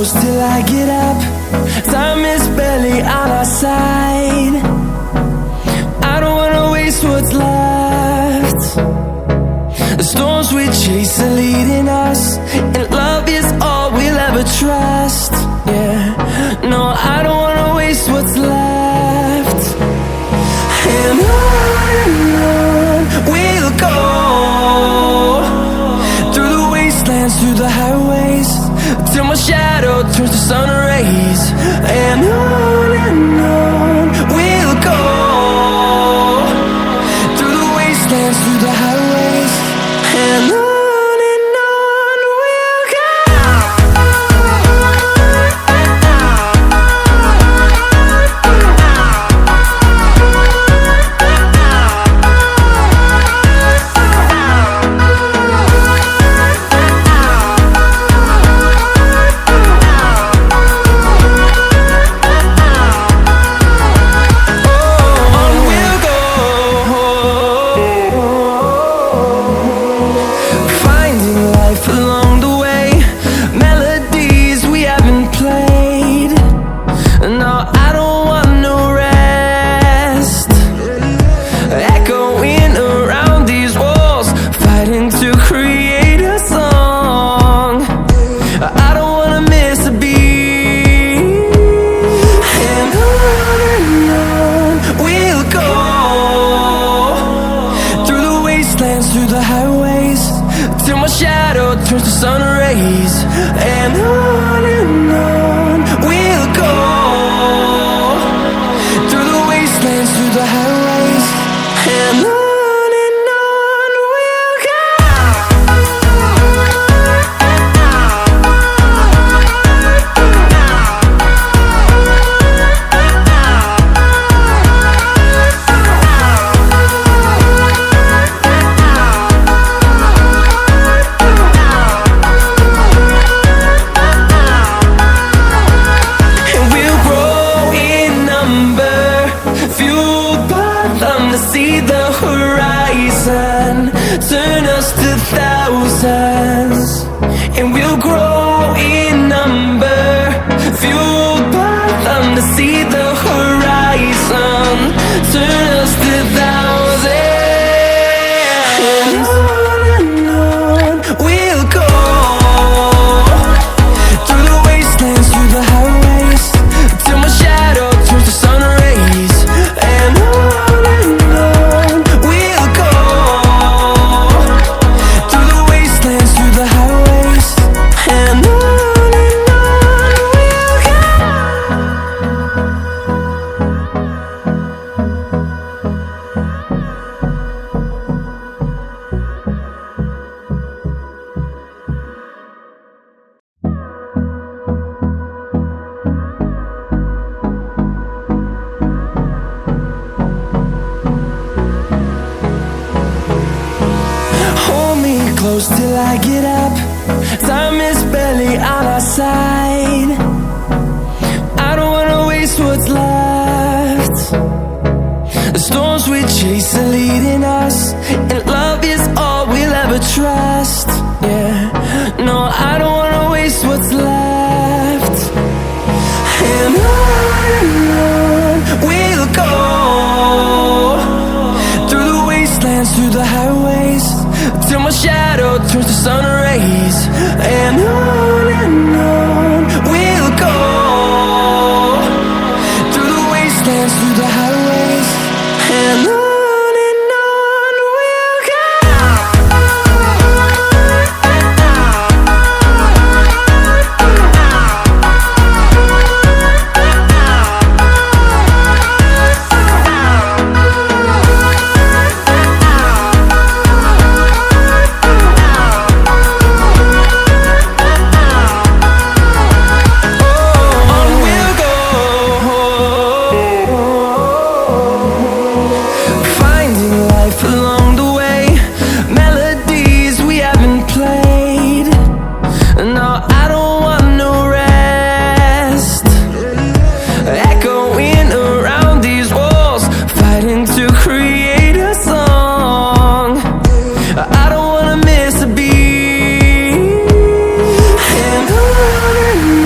close till I get up. Time is barely on our side. I don't wanna waste what's left. The storms we chase are leading us, and love is all we'll ever trust. Yeah, no, I don't wanna waste what's left. And on we'll go, through the wastelands, through the highways, till my shadow turns to sun rays. And on we'll go, through the wastelands, through the highways, and on we'll go. Through the highways, till my shadow turns to sun rays. And on we'll go, through the wastelands, through the highways, and on we'll go. See the horizon, turn us to thousands, and we'll grow in number, fueled by them. To see the horizon, turn us to thousands, and on we'll go, through the wastelands, through the highways, till my shadow turns to sun rays. And on close till I get up. Time is barely on our side. I don't wanna waste what's left. The storms we chase are leading us, and love is all we'll ever trust. Yeah, no, I don't